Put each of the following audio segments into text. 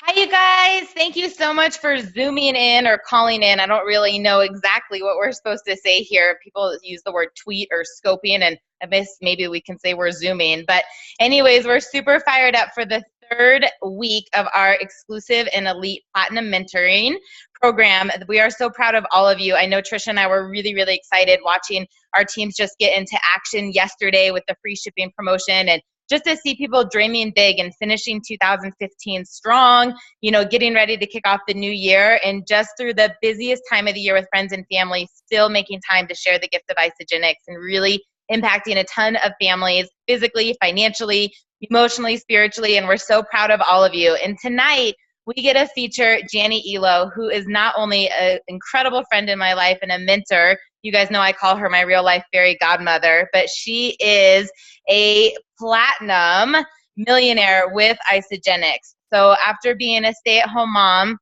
Hi, you guys. Thank you so much for zooming in or calling in. I don't really know exactly what we're supposed to say here. People use the word tweet or scoping, and I guess maybe we can say we're zooming. But, anyways, we're super fired up for the third week of our exclusive and elite platinum mentoring program. We are so proud of all of you. I know Trisha and I were really, really excited watching our teams just get into action yesterday with the free shipping promotion and just to see people dreaming big and finishing 2015 strong, getting ready to kick off the new year and just through the busiest time of the year with friends and family, still making time to share the gift of Isagenix and really impacting a ton of families physically, financially, emotionally, spiritually, and we're so proud of all of you. And tonight, we get to feature Jani Ehlo, who is not only an incredible friend in my life and a mentor. You guys know I call her my real life fairy godmother, but she is a platinum millionaire with Isagenix. So after being a stay-at-home mom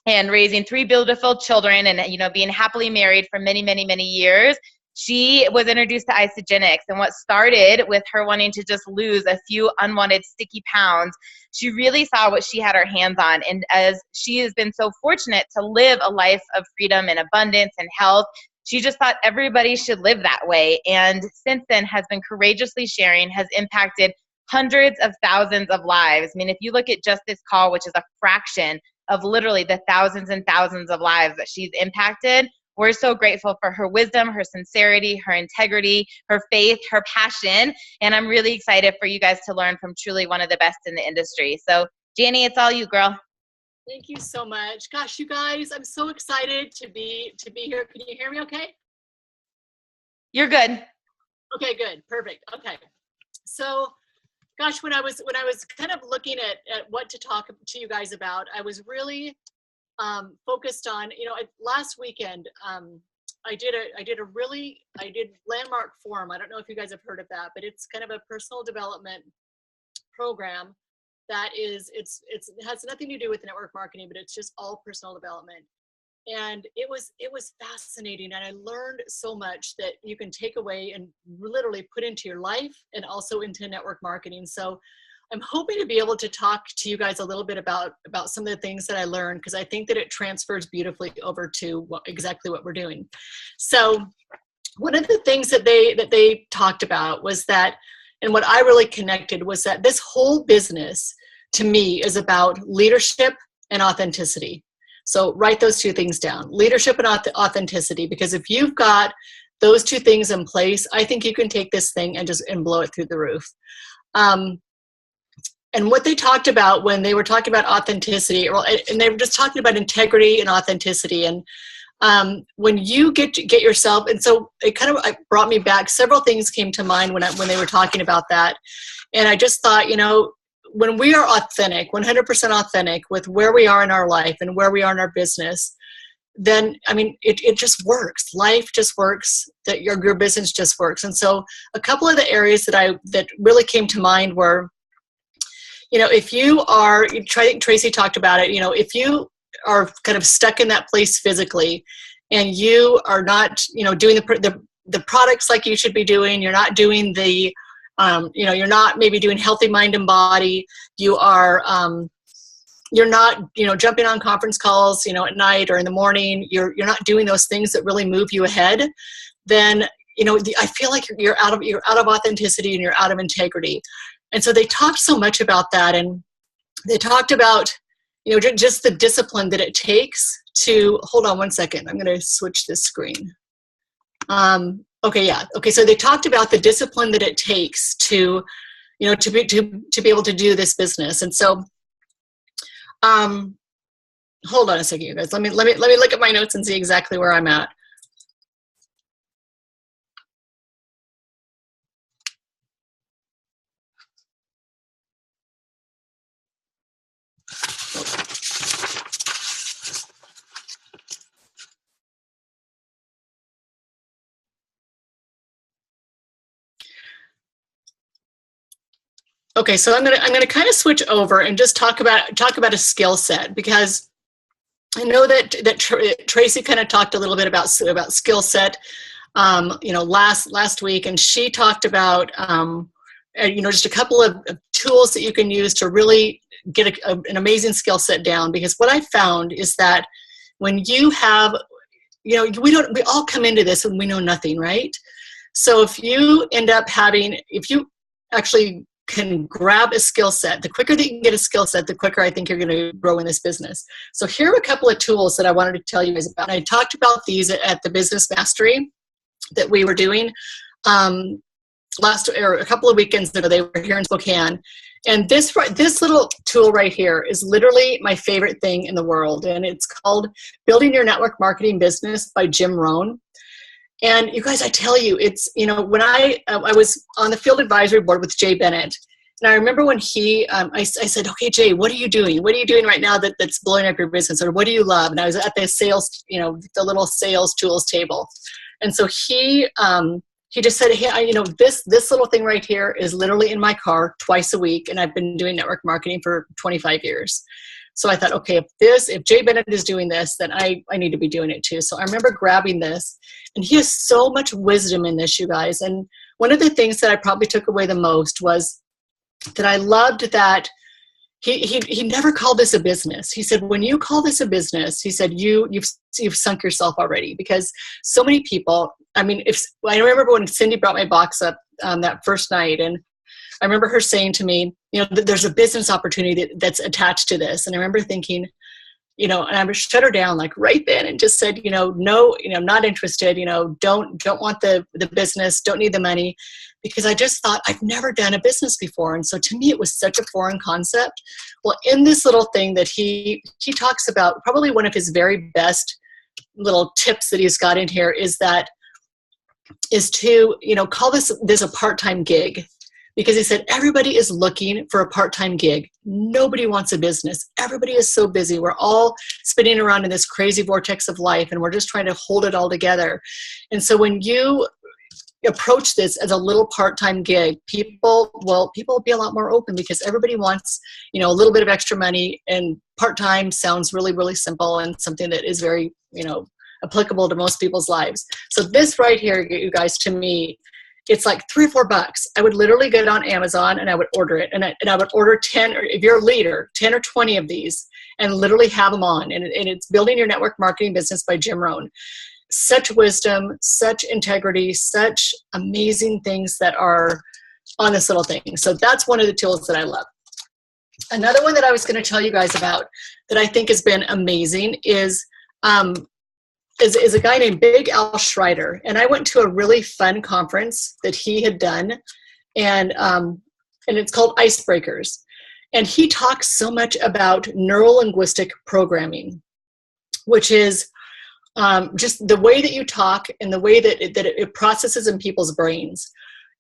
and raising three beautiful children and being happily married for many, many, many years, she was introduced to Isagenix, and what started with her wanting to just lose a few unwanted sticky pounds, she really saw what she had her hands on. And as she has been so fortunate to live a life of freedom and abundance and health, she just thought everybody should live that way. And since then has been courageously sharing, has impacted hundreds of thousands of lives. I mean, if you look at just this call, which is a fraction of literally the thousands and thousands of lives that she's impacted, we're so grateful for her wisdom, her sincerity, her integrity, her faith, her passion. And I'm really excited for you guys to learn from truly one of the best in the industry. So, Jani, it's all you, girl. Thank you so much. Gosh, you guys, I'm so excited to be here. Can you hear me okay? You're good. Okay, good. Perfect. Okay. So, gosh, when I was kind of looking at what to talk to you guys about, I was really focused on, last weekend, I did Landmark Forum. I don't know if you guys have heard of that, but it's kind of a personal development program that it has nothing to do with network marketing, but it's just all personal development. And it was fascinating. And I learned so much that you can take away and literally put into your life and also into network marketing. So I'm hoping to be able to talk to you guys a little bit about some of the things that I learned, because I think that it transfers beautifully over to exactly what we're doing. So one of the things that they talked about was that, and what I really connected was that this whole business to me is about leadership and authenticity. So write those two things down, leadership and authenticity, because if you've got those two things in place, I think you can take this thing and blow it through the roof. And what they talked about when they were talking about authenticity, and they were just talking about integrity and authenticity. And when you get yourself, and so it kind of brought me back. Several things came to mind when they were talking about that. And I just thought, when we are authentic, 100% authentic with where we are in our life and where we are in our business, then, I mean, it just works. Life just works, that your business just works. And so a couple of the areas that really came to mind were, if you are, Tracy talked about it, if you are kind of stuck in that place physically and you are not, doing the products like you should be doing, you're not doing the, you're not maybe doing healthy mind and body, you're not, jumping on conference calls, at night or in the morning, you're not doing those things that really move you ahead, then, I feel like you're out of authenticity and you're out of integrity. And so they talked so much about that, and they talked about, just the discipline that it takes to, hold on one second, I'm going to switch this screen. Okay, yeah. Okay, so they talked about the discipline that it takes to, to be able to do this business. And so, hold on a second, you guys. Let me look at my notes and see exactly where I'm at. Okay, so I'm gonna kind of switch over and just talk about a skill set, because I know that Tracy kind of talked a little bit about skill set, last week, and she talked about just a couple of tools that you can use to really get an amazing skill set down. Because what I found is that when you have, we all come into this and we know nothing, right? So if you end up if you actually can grab a skill set, the quicker that you can get a skill set, the quicker I think you're going to grow in this business. So here are a couple of tools that I wanted to tell you guys about. I talked about these at the Business Mastery that we were doing a couple of weekends ago. They were here in Spokane. And this little tool right here is literally my favorite thing in the world. And it's called Building Your Network Marketing Business by Jim Rohn. And you guys, I tell you, it's, when I was on the field advisory board with Jay Bennett, and I remember when I said, okay, Jay, what are you doing? What are you doing right now that's blowing up your business? Or what do you love? And I was at the sales, the little sales tools table. And so he just said, hey, this little thing right here is literally in my car twice a week. And I've been doing network marketing for 25 years. So I thought, okay, if Jay Bennett is doing this, then I need to be doing it too. So I remember grabbing this, and he has so much wisdom in this, you guys. And one of the things that I probably took away the most was that I loved that he never called this a business. He said, when you call this a business, he said, you've sunk yourself already, because so many people, I remember when Cindy brought my box up that first night, and I remember her saying to me, there's a business opportunity that's attached to this. And I remember thinking, and I shut her down like right then and just said, no, not interested, don't want the business, don't need the money, because I just thought I've never done a business before. And so to me, it was such a foreign concept. Well, in this little thing that he talks about, probably one of his very best little tips that he's got in here is to, call this a part-time gig. Because he said, everybody is looking for a part-time gig. Nobody wants a business. Everybody is so busy. We're all spinning around in this crazy vortex of life, and we're just trying to hold it all together. And so when you approach this as a little part-time gig, people will be a lot more open, because everybody wants, a little bit of extra money, and part-time sounds really, really simple and something that is very, applicable to most people's lives. So this right here, you guys, to me, it's like $3 or $4. I would literally get it on Amazon and I would order it. And I would order 10, or if you're a leader, 10 or 20 of these, and literally have them on. And it's Building Your Network Marketing Business by Jim Rohn. Such wisdom, such integrity, such amazing things that are on this little thing. So that's one of the tools that I love. Another one that I was going to tell you guys about that I think has been amazing is a guy named Big Al Schreider. And I went to a really fun conference that he had done, and it's called Icebreakers. And he talks so much about neuro-linguistic programming, which is just the way that you talk and the way that it processes in people's brains.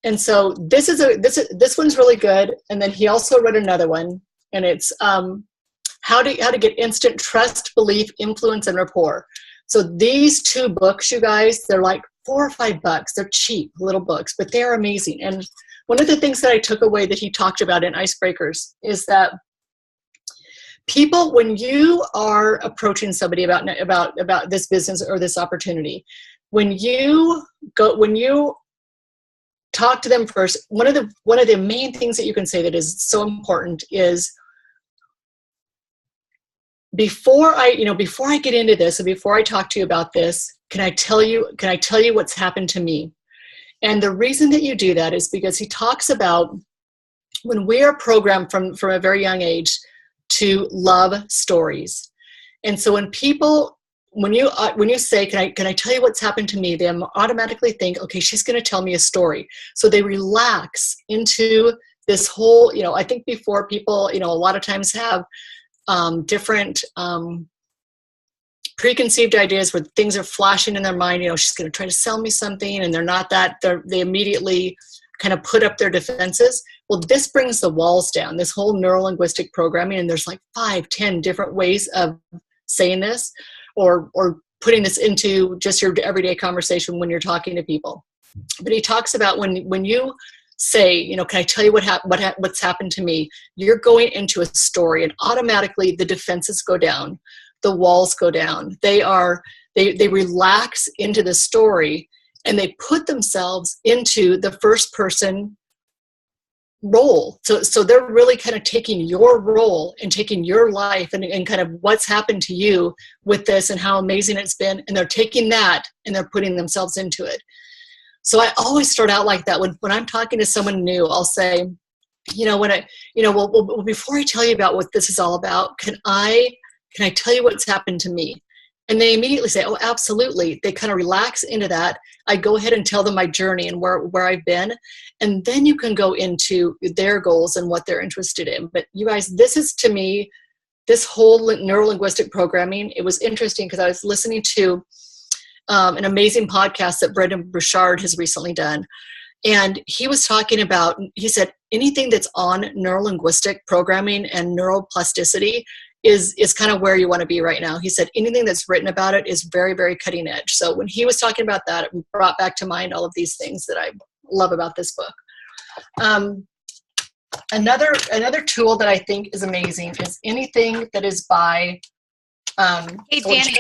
And so this one's really good. And then he also wrote another one, and it's how to get instant trust, belief, influence, and rapport. So these two books, you guys, they're like $4 or $5. They're cheap little books, but they're amazing. And one of the things that I took away that he talked about in Icebreakers is that people, when you are approaching somebody about this business or this opportunity, when you talk to them first, one of the main things that you can say that is so important is, before I get into this, and before I talk to you about this, can I tell you what's happened to me? And the reason that you do that is because he talks about when we are programmed from a very young age to love stories. And so when you say, can I tell you what's happened to me? They automatically think, okay, she's going to tell me a story. So they relax into this whole, I think before people, a lot of times have different preconceived ideas where things are flashing in their mind. She's going to try to sell me something, and they're not that. They immediately kind of put up their defenses. Well, this brings the walls down, this whole neuro-linguistic programming, and there's like 5, 10 different ways of saying this or putting this into just your everyday conversation when you're talking to people. But he talks about when you say, can I tell you what's happened to me? You're going into a story, and automatically the defenses go down, the walls go down. They relax into the story, and they put themselves into the first person role. So they're really kind of taking your role and taking your life and kind of what's happened to you with this and how amazing it's been. And they're taking that and they're putting themselves into it. So I always start out like that. When I'm talking to someone new, I'll say, well, before I tell you about what this is all about, can I tell you what's happened to me? And they immediately say, oh, absolutely. They kind of relax into that. I go ahead and tell them my journey and where I've been. And then you can go into their goals and what they're interested in. But you guys, this is, to me, this whole neuro-linguistic programming, it was interesting because I was listening to an amazing podcast that Brendan Burchard has recently done. And he was talking about, he said, anything that's on neuro-linguistic programming and neuroplasticity is kind of where you want to be right now. He said anything that's written about it is very, very cutting edge. So when he was talking about that, it brought back to mind all of these things that I love about this book. Another tool that I think is amazing is anything that is by hey, Jani,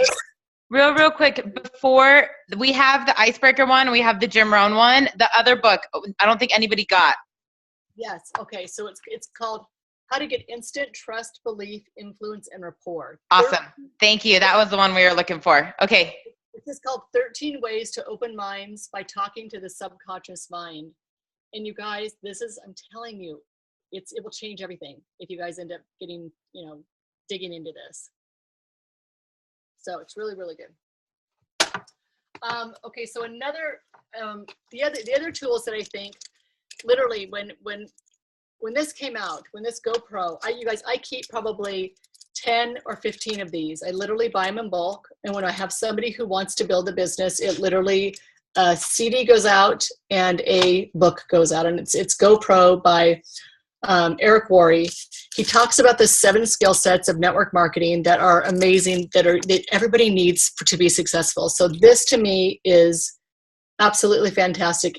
real quick, before we have the icebreaker one, we have the Jim Rohn one, the other book I don't think anybody got. Yes. Okay. So it's called How to Get Instant Trust, Belief, Influence, and Rapport. Awesome. Thank you. That was the one we were looking for. Okay. This is called 13 Ways to Open Minds by Talking to the Subconscious Mind. And you guys, I'm telling you, it will change everything if you guys end up getting, digging into this. So it's really, really good. Okay. So another, the other tools that I think, literally when this came out, when this GoPro, I keep probably 10 or 15 of these. I literally buy them in bulk. And when I have somebody who wants to build a business, it literally, a CD goes out and a book goes out. And it's GoPro by Eric Worre. He talks about the 7 skill sets of network marketing that are amazing, that everybody needs to be successful. So this to me is absolutely fantastic.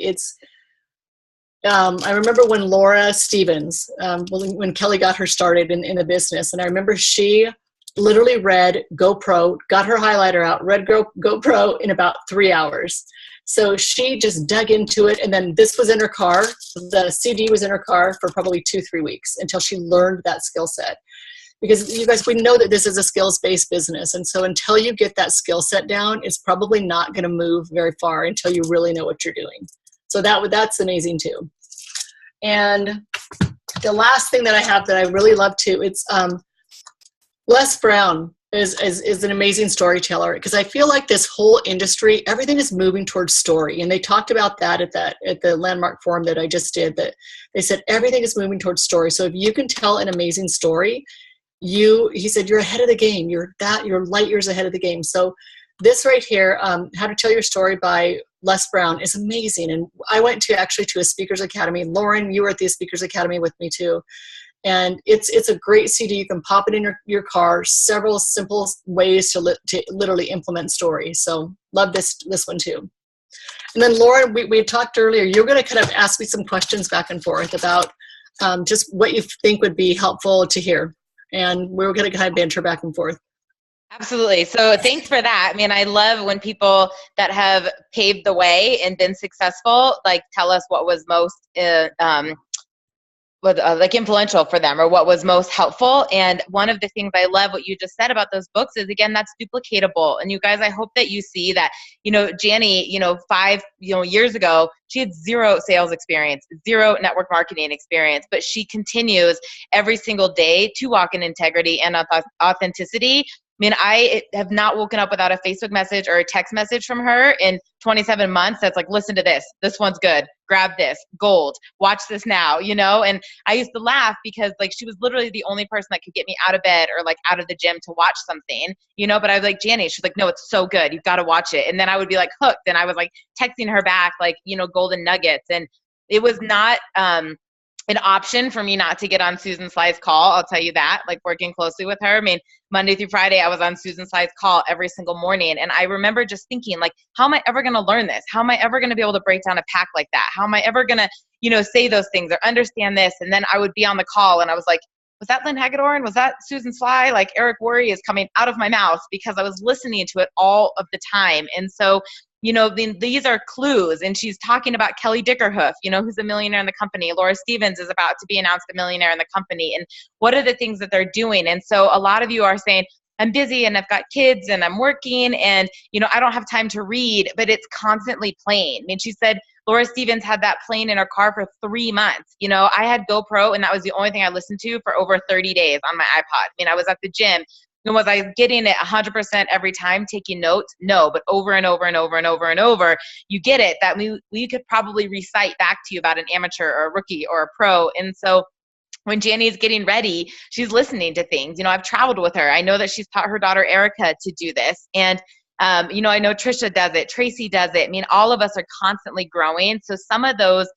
I remember when Laura Stevens, when Kelly got her started in the business, and I remember she literally read GoPro, got her highlighter out, read GoPro in about 3 hours. So she just dug into it, and then this was in her car. The CD was in her car for probably 2-3 weeks until she learned that skill set. Because you guys, we know that this is a skills-based business, and so until you get that skill set down, it's probably not going to move very far until you really know what you're doing. So that's amazing too. And the last thing that I have that I really love too, it's Les Brown is an amazing storyteller, because I feel like this whole industry, everything is moving towards story. And they talked about that at the Landmark Forum that I just did, that they said everything is moving towards story. So if you can tell an amazing story, he said, you're ahead of the game. You're light years ahead of the game. So this right here, How to Tell Your Story by Les Brown, is amazing. And I went to a Speakers Academy. Lauren, you were at the Speakers Academy with me too. And it's a great CD. You can pop it in your car. Several simple ways to literally implement story. So love this one too. And then Lauren, we talked earlier, you're going to kind of ask me some questions back and forth about just what you think would be helpful to hear. And we're going to kind of banter back and forth. Absolutely. So thanks for that. I mean, I love when people that have paved the way and been successful, like, tell us what was most influential for them, or what was most helpful. And one of the things I love what you just said about those books is, again, that's duplicatable. And you guys, I hope that you see that, Jani, 5 years ago, she had 0 sales experience, 0 network marketing experience, but she continues every single day to walk in integrity and authenticity. I mean, I have not woken up without a Facebook message or a text message from her in 27 months that's like, listen to this. This one's good. Grab this. Gold. Watch this now, And I used to laugh because, like, she was literally the only person that could get me out of bed or, like, out of the gym to watch something, but I was like, Jani, she's like, no, it's so good. You've got to watch it. And then I would be like hooked. And I was like texting her back, like, golden nuggets. And it was not, an option for me not to get on Susan Sly's call. I'll tell you that, like, working closely with her. I mean, Monday through Friday, I was on Susan Sly's call every single morning. And I remember just thinking, like, how am I ever going to learn this? How am I ever going to be able to break down a pack like that? How am I ever going to, say those things or understand this? And then I would be on the call and I was like, was that Lynn Hagedorn? Was that Susan Sly? Like, Eric Worre is coming out of my mouth because I was listening to it all of the time. And so these are clues. And she's talking about Kelly Dickerhoof, who's a millionaire in the company. Laura Stevens is about to be announced a millionaire in the company. And what are the things that they're doing? And so a lot of you are saying, I'm busy and I've got kids and I'm working and, I don't have time to read, but it's constantly playing. I mean, she said Laura Stevens had that playing in her car for 3 months. I had GoPro and that was the only thing I listened to for over 30 days on my iPod. I mean, I was at the gym. And was I getting it 100% every time, taking notes? No, but over and over and over and over and over, you get it that we could probably recite back to you about an amateur or a rookie or a pro. And so when Jani's getting ready, she's listening to things. I've traveled with her. I know that she's taught her daughter Erica to do this. And, I know Trisha does it. Tracy does it. I mean, all of us are constantly growing. So some of those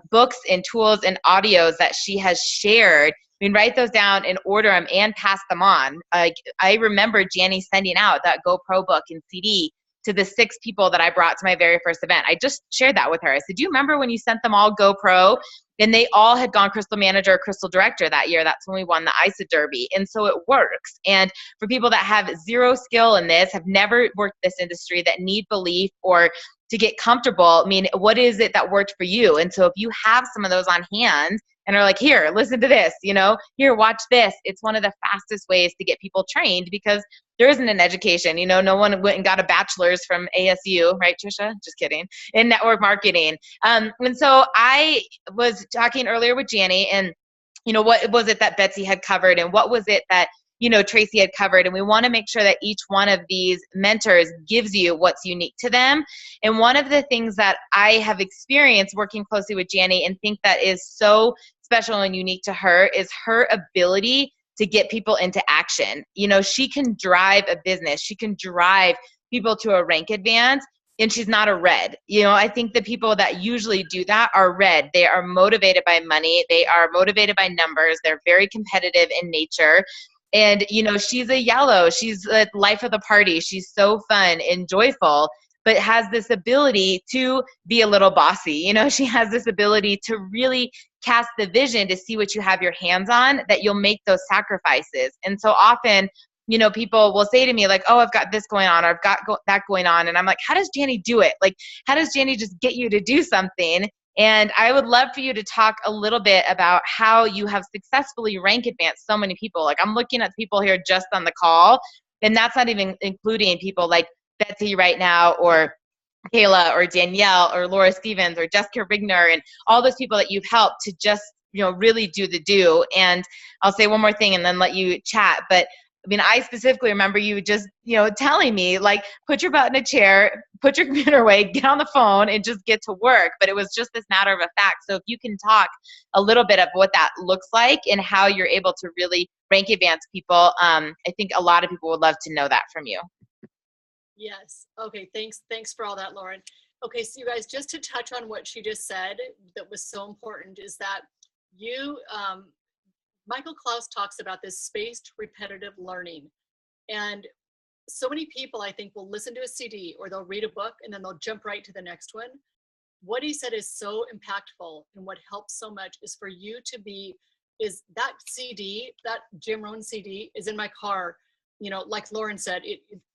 books and tools and audios that she has shared, write those down and order them and pass them on. I remember Jani sending out that GoPro book and CD to the 6 people that I brought to my very first event. I just shared that with her. I said, do you remember when you sent them all GoPro? And they all had gone Crystal Manager or Crystal Director that year. That's when we won the ISA Derby. And so it works. And for people that have zero skill in this, have never worked this industry, that need belief or to get comfortable, what is it that worked for you? And so if you have some of those on hand and are like, here, listen to this, here, watch this. It's one of the fastest ways to get people trained because there isn't an education. No one went and got a bachelor's from ASU, right, Trisha? Just kidding. In network marketing. And so I was talking earlier with Jani and, what was it that Betsy had covered and what was it that Tracy had covered. And we want to make sure that each one of these mentors gives you what's unique to them. And one of the things that I have experienced working closely with Jani and think that is so special and unique to her is her ability to get people into action. She can drive a business. She can drive people to a rank advance. And she's not a red. I think the people that usually do that are red. They are motivated by money. They are motivated by numbers. They're very competitive in nature. And, she's a yellow. She's the life of the party. She's so fun and joyful, but has this ability to be a little bossy. She has this ability to really cast the vision to see what you have your hands on, that you'll make those sacrifices. And so often, people will say to me like, oh, I've got this going on, or I've got that going on. And I'm like, how does Jani do it? Like, how does Jani just get you to do something? And I would love for you to talk a little bit about how you have successfully rank advanced so many people. Like I'm looking at people here just on the call, and that's not even including people like Betsy right now, or Kayla, or Danielle, or Laura Stevens, or Jessica Rigner, and all those people that you've helped to just, really do the do. And I'll say one more thing and then let you chat. But I specifically remember you just, telling me like, put your butt in a chair, put your computer away, get on the phone and just get to work. But it was just this matter of a fact. So if you can talk a little bit of what that looks like and how you're able to really rank advance people, I think a lot of people would love to know that from you. Yes. Okay. Thanks for all that, Lauren. Okay. So you guys, just to touch on what she just said, that was so important is that Michael Klaus talks about this spaced repetitive learning. And so many people, I think, will listen to a CD or they'll read a book and then they'll jump right to the next one. What he said is so impactful, and what helps so much is for you to is that CD, that Jim Rohn CD is in my car. Like Lauren said,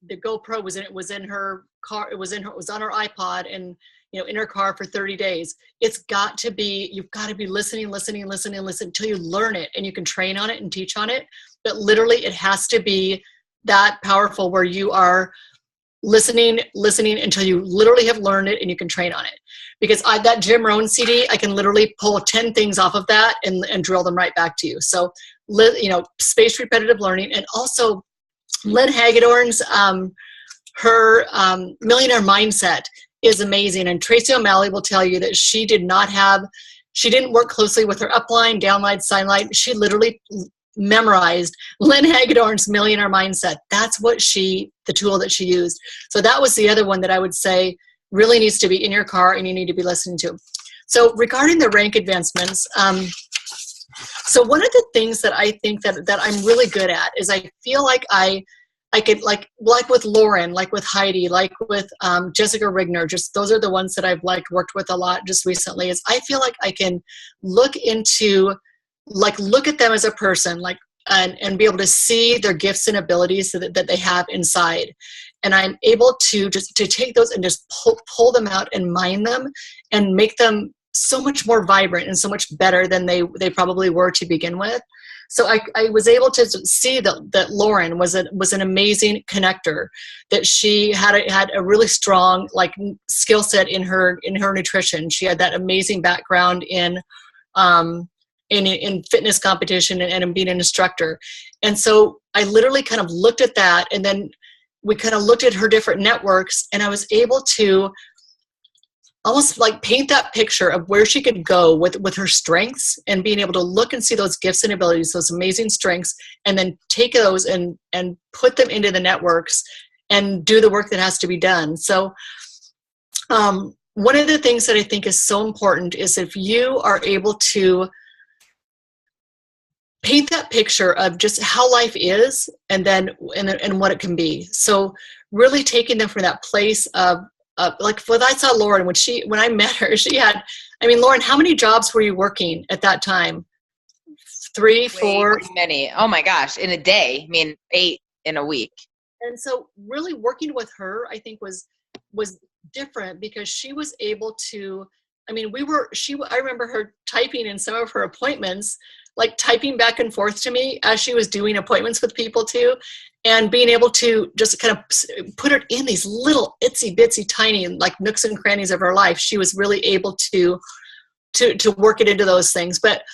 the GoPro was in her car. It was on her iPod, and in her car for 30 days. You've got to be listening until you learn it, and you can train on it and teach on it. But literally, it has to be that powerful where you are listening until you literally have learned it and you can train on it. Because that Jim Rohn CD, I can literally pull 10 things off of that and drill them right back to you. So, spaced repetitive learning. And also Lynn Hagedorn's, her millionaire mindset is amazing. And Tracy O'Malley will tell you that she didn't work closely with her upline, downline, sideline. She literally memorized Lynn Hagedorn's millionaire mindset. That's the tool that she used. So that was the other one that I would say really needs to be in your car and you need to be listening to. So regarding the rank advancements, so one of the things that I think that I'm really good at is I feel like I could, like with Lauren, like with Heidi, like with Jessica Rigner, just those are the ones that I've worked with a lot just recently, is I feel like I can look at them as a person, and be able to see their gifts and abilities that they have inside. and I'm able to take those and just pull them out and mine them and make them so much more vibrant and so much better than they probably were to begin with. So I was able to see that Lauren was an amazing connector, that she had a really strong like skill set in her nutrition. She had that amazing background in fitness competition and in being an instructor. And so I literally kind of looked at that, and then we kind of looked at her different networks, and I was able to almost like paint that picture of where she could go with her strengths, and being able to look and see those gifts and abilities, those amazing strengths, and then take those and put them into the networks and do the work that has to be done. So one of the things that I think is so important is if you are able to paint that picture of just how life is and what it can be. So really taking them from that place of like what I saw Lauren when I met her, she had, I mean, Lauren, how many jobs were you working at that time? 3, 4? Many. Oh my gosh. In a day. I mean, 8 in a week. And so really working with her, I think was different, because she was able to, I mean, I remember her typing in some of her appointments, like typing back and forth to me as she was doing appointments with people too, and being able to just kind of put it in these little itsy bitsy tiny like nooks and crannies of her life. She was really able to work it into those things. But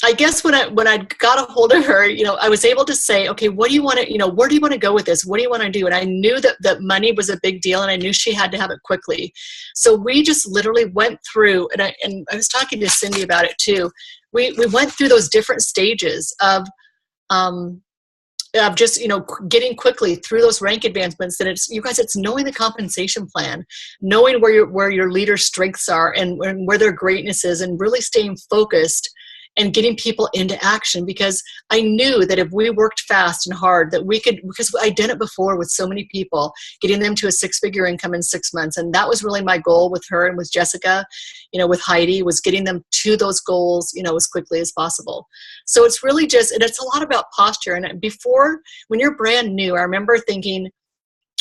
I guess when I got a hold of her, I was able to say, okay, what do you want to, where do you want to go with this? What do you want to do? And I knew that money was a big deal, and I knew she had to have it quickly. So we just literally went through, and I was talking to Cindy about it too. We went through those different stages of just, getting quickly through those rank advancements. And it's knowing the compensation plan, knowing where your leader's strengths are and where their greatness is, and really staying focused and getting people into action. Because I knew that if we worked fast and hard, that we could, because I did it before with so many people, getting them to a 6-figure income in 6 months. And that was really my goal with her and with Jessica, with Heidi, was getting them to those goals, as quickly as possible. So it's really just, and it's a lot about posture. And before, when you're brand new, I remember thinking,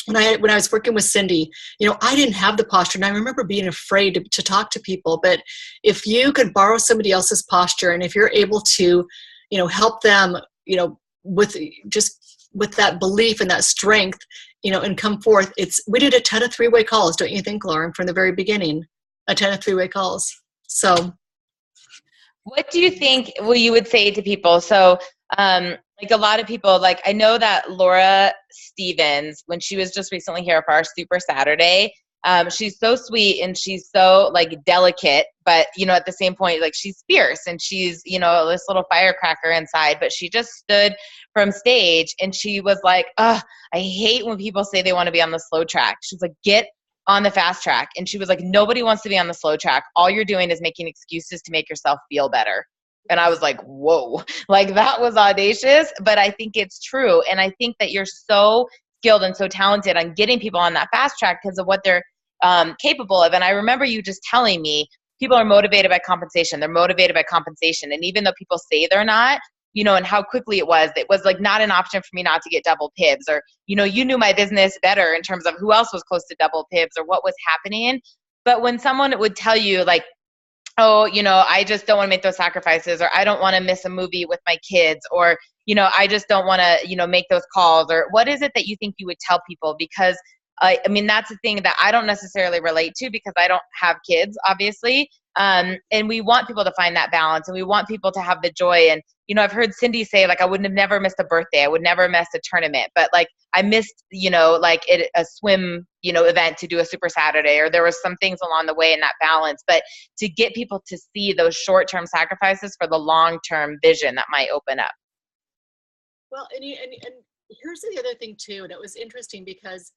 when I was working with Cindy, I didn't have the posture, and I remember being afraid to talk to people. But if you could borrow somebody else's posture, and if you're able to, help them, with that belief and that strength, and come forth, we did a ton of 3-way calls, don't you think, Lauren, from the very beginning, a ton of 3-way calls. So what do you think you would say to people? So, like a lot of people, like I know that Laura Stevens, when she was just recently here for our Super Saturday, she's so sweet and she's so like delicate, but at the same point, like she's fierce and she's, this little firecracker inside, but she just stood from stage and she was like, I hate when people say they want to be on the slow track. She's like, get on the fast track. And she was like, nobody wants to be on the slow track. All you're doing is making excuses to make yourself feel better. And I was like, whoa, like that was audacious, but I think it's true. And I think that you're so skilled and so talented on getting people on that fast track because of what they're capable of. And I remember you just telling me people are motivated by compensation. They're motivated by compensation. And even though people say they're not, and how quickly it was like not an option for me not to get double pibs, or, you knew my business better in terms of who else was close to double pibs or what was happening. But when someone would tell you like, oh, I just don't want to make those sacrifices, or I don't want to miss a movie with my kids, or, I just don't want to, make those calls, or what is it that you think you would tell people? Because I mean, that's the thing that I don't necessarily relate to because I don't have kids, obviously. And we want people to find that balance, and we want people to have the joy. And, I've heard Cindy say, like, I wouldn't have never missed a birthday. I would never miss a tournament, but like I missed, like a swim, event to do a Super Saturday, or there was some things along the way in that balance, but to get people to see those short-term sacrifices for the long-term vision that might open up. Well, and here's the other thing too. And it was interesting because,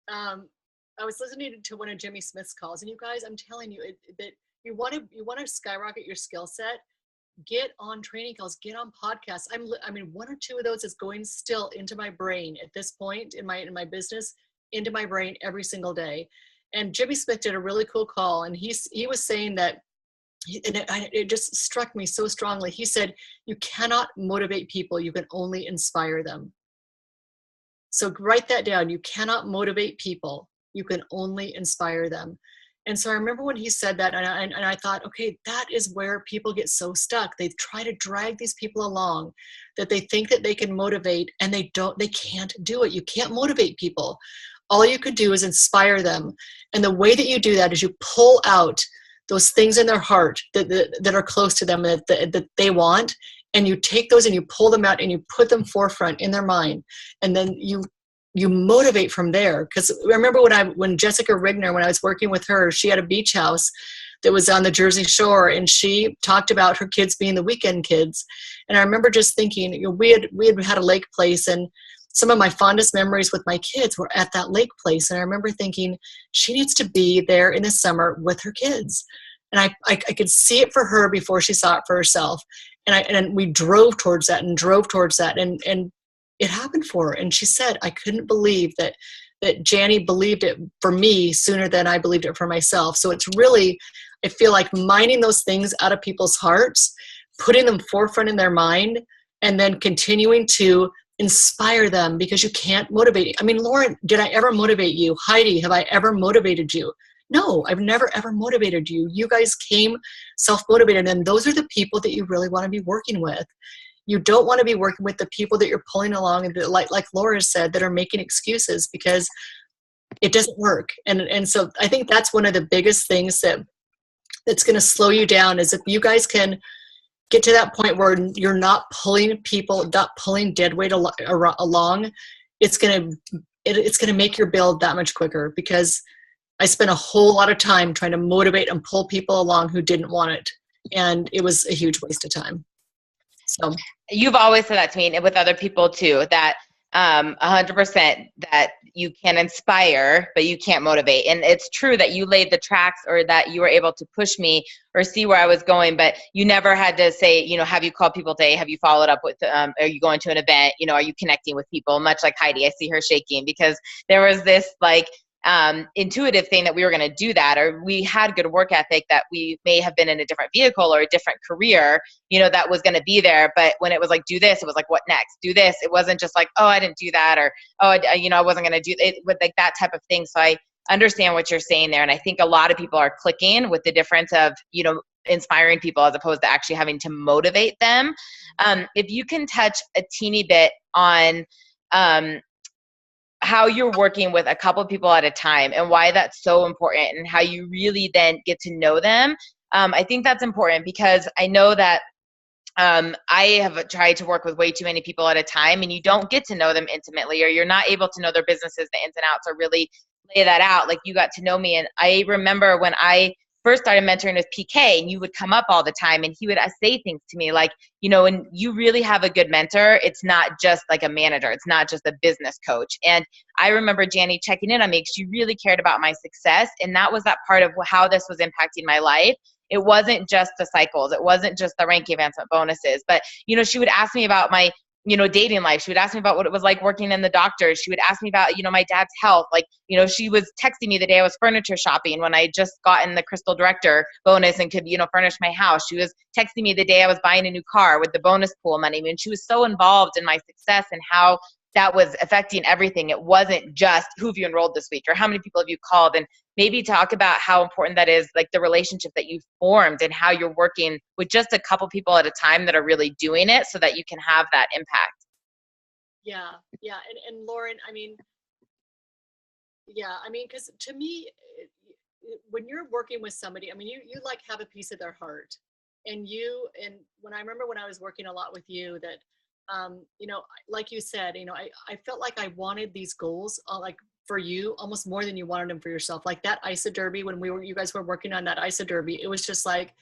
I was listening to one of Jimmy Smith's calls, and you guys, I'm telling you that you want to skyrocket your skill set, get on training calls, get on podcasts. I mean, 1 or 2 of those is going still into my brain at this point in my business, into my brain every single day. And Jimmy Smith did a really cool call, and he was saying that, and it just struck me so strongly. He said, you cannot motivate people, you can only inspire them. So write that down. You cannot motivate people. You can only inspire them. And so I remember when he said that, and I thought, okay, that is where people get so stuck. They try to drag these people along that they think that they can motivate, and they can't do it. You can't motivate people. All you could do is inspire them. And the way that you do that is you pull out those things in their heart that are close to them, that they want, and you take those and you pull them out and you put them forefront in their mind. And then you motivate from there. Because remember when Jessica Rigner, when I was working with her, she had a beach house that was on the Jersey Shore, and she talked about her kids being the weekend kids. And I remember just thinking, you know, we had a lake place, and some of my fondest memories with my kids were at that lake place. And I remember thinking, she needs to be there in the summer with her kids. And I could see it for her before she saw it for herself. And we drove towards that, and it happened for her. And she said, I couldn't believe that Jani believed it for me sooner than I believed it for myself. So it's really, I feel like mining those things out of people's hearts, putting them forefront in their mind, and then continuing to inspire them, because you can't motivate. I mean, Lauren, did I ever motivate you? Heidi, have I ever motivated you? No, I've never ever motivated you. You guys came self-motivated, and those are the people that you really want to be working with. You don't want to be working with the people that you're pulling along, and that, like Laura said, that are making excuses, because it doesn't work. And so I think that's one of the biggest things that's going to slow you down, is if you guys can get to that point where you're not pulling dead weight along, it's going to make your build that much quicker. Because I spent a whole lot of time trying to motivate and pull people along who didn't want it, and it was a huge waste of time. So you've always said that to me, and with other people too, that 100% that you can inspire, but you can't motivate. And it's true that you laid the tracks, or that you were able to push me or see where I was going, but you never had to say, you know, have you called people today? Have you followed up with, are you going to an event? You know, are you connecting with people? Much like Heidi, I see her shaking, because there was this like, intuitive thing that we were going to do that, or we had good work ethic, that we may have been in a different vehicle or a different career, you know, that was going to be there. But when it was like, do this, it was like, what next? Do this. It wasn't just like, oh, I didn't do that, or, oh, you know, I wasn't going to do it, with like that type of thing. So I understand what you're saying there. And I think a lot of people are clicking with the difference of, you know, inspiring people as opposed to actually having to motivate them. If you can touch a teeny bit on, how you're working with a couple of people at a time, and why that's so important, and how you really then get to know them. I think that's important, because I know that I have tried to work with way too many people at a time, and you don't get to know them intimately, or you're not able to know their businesses, the ins and outs, or really lay that out like you got to know me. And I remember when I first started mentoring with PK, and you would come up all the time, and he would say things to me like, you know, when you really have a good mentor, it's not just like a manager, it's not just a business coach. And I remember Jani checking in on me, because she really cared about my success. And that was that part of how this was impacting my life. It wasn't just the cycles. It wasn't just the rank advancement bonuses, but, you know, she would ask me about my, you know, dating life. She would ask me about what it was like working in the doctors. She would ask me about, you know, my dad's health. Like, you know, she was texting me the day I was furniture shopping, when I just gotten the Crystal Director bonus and could, you know, furnish my house. She was texting me the day I was buying a new car with the bonus pool money. I mean, she was so involved in my success and how that was affecting everything. It wasn't just who have you enrolled this week, or how many people have you called, and maybe talk about how important that is, like the relationship that you've formed, and how you're working with just a couple people at a time that are really doing it, so that you can have that impact. Yeah. And Lauren, I mean, because to me, when you're working with somebody, I mean, you like have a piece of their heart, and when I remember when I was working a lot with you, that, you know, like you said, you know, I felt like I wanted these goals, like for you, almost more than you wanted them for yourself. Like that ISA Derby, when you guys were working on that ISA Derby, it was just like,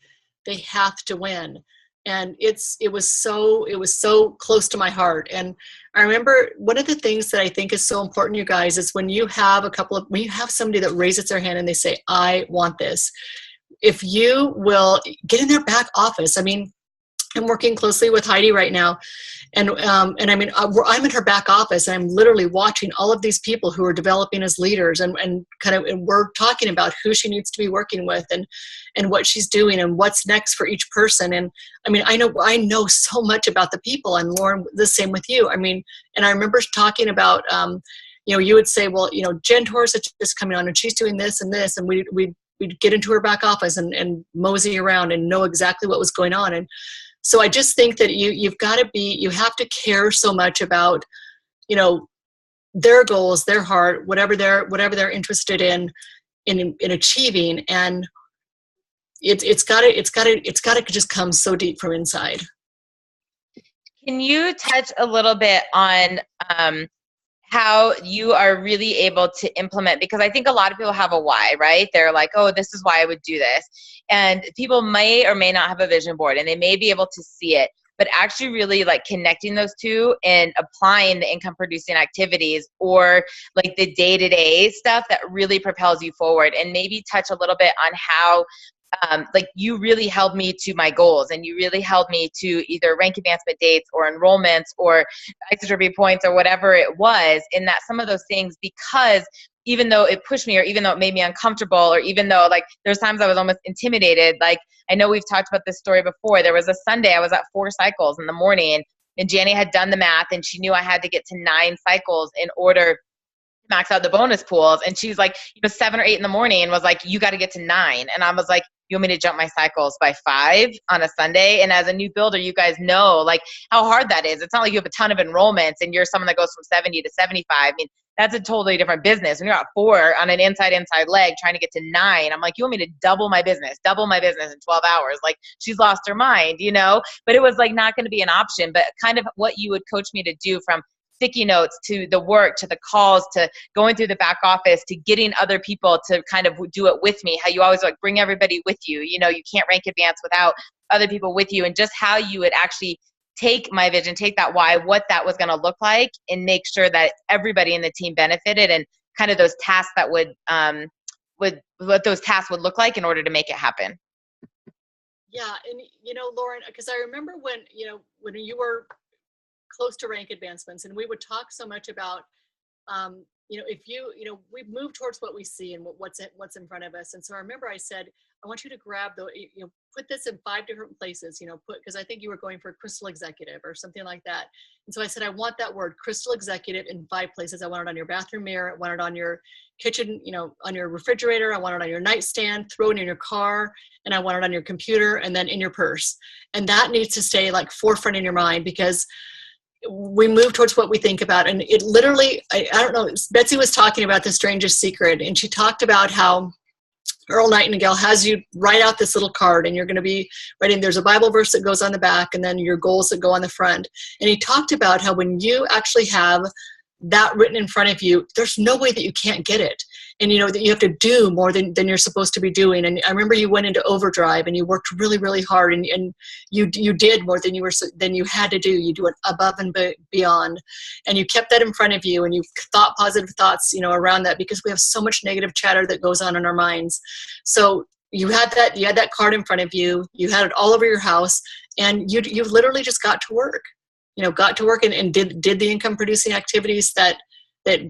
they have to win. And it was so close to my heart. And I remember one of the things that I think is so important, you guys, is when you have somebody that raises their hand and they say, I want this. If you will get in their back office, I mean, I'm working closely with Heidi right now. And I mean, I'm in her back office, and I'm literally watching all of these people who are developing as leaders, and we're talking about who she needs to be working with, and what she's doing and what's next for each person. And I mean, I know so much about the people, and Lauren, the same with you. I mean, and I remember talking about, you would say, well, Jen Torres is just coming on and she's doing this and this, and we'd get into her back office and mosey around and know exactly what was going on. And so I just think that you have to care so much about, their goals, their heart, whatever they're interested in achieving. And it's gotta just come so deep from inside. Can you touch a little bit on how you are really able to implement, because I think a lot of people have a why, right? They're like, oh, this is why I would do this. And people may or may not have a vision board, and they may be able to see it, but actually really like connecting those two and applying the income producing activities or like the day-to-day stuff that really propels you forward. And maybe touch a little bit on how like you really held me to my goals, and you really held me to either rank advancement dates or enrollments or exit review points or whatever it was, in that some of those things, because even though it pushed me, or even though it made me uncomfortable, or even though like there's times I was almost intimidated, like I know we've talked about this story before. There was a Sunday I was at 4 cycles in the morning, and Jani had done the math, and she knew I had to get to 9 cycles in order max out the bonus pools. And she's like, 7 or 8 in the morning, and was like, you got to get to 9. And I was like, you want me to jump my cycles by 5 on a Sunday? And as a new builder, you guys know like how hard that is. It's not like you have a ton of enrollments and you're someone that goes from 70 to 75. I mean, that's a totally different business. When you're at 4 on an inside leg trying to get to 9, I'm like, you want me to double my business in 12 hours? Like, she's lost her mind, But it was like not going to be an option. But kind of what you would coach me to do, from sticky notes to the work to the calls to going through the back office to getting other people to kind of do it with me, how you always like bring everybody with you. You can't rank advance without other people with you, and just how you would actually take my vision, take that why, what that was going to look like, and make sure that everybody in the team benefited, and kind of those tasks that would what those tasks would look like in order to make it happen. Yeah. And, Lauren, because I remember when you were close to rank advancements, and we would talk so much about, if we move towards what we see and what's in front of us. And so I remember I said, I want you to grab put this in 5 different places, because I think you were going for crystal executive or something like that. And so I said, I want that word crystal executive in 5 places. I want it on your bathroom mirror. I want it on your kitchen, on your refrigerator. I want it on your nightstand, throw it in your car, and I want it on your computer, and then in your purse. And that needs to stay like forefront in your mind, because we move towards what we think about. And it literally, I don't know, Betsy was talking about The Strangest Secret, and she talked about how Earl Nightingale has you write out this little card, and you're going to be writing, there's a Bible verse that goes on the back, and then your goals that go on the front. And he talked about how when you actually have that written in front of you, there's no way that you can't get it. And that you have to do more than you're supposed to be doing. And I remember you went into overdrive, and you worked really, really hard, and you did more than you had to do. You do it above and beyond, and you kept that in front of you, and you thought positive thoughts, around that, because we have so much negative chatter that goes on in our minds. So you had that card in front of you. You had it all over your house, and you literally just got to work. Got to work and did the income producing activities that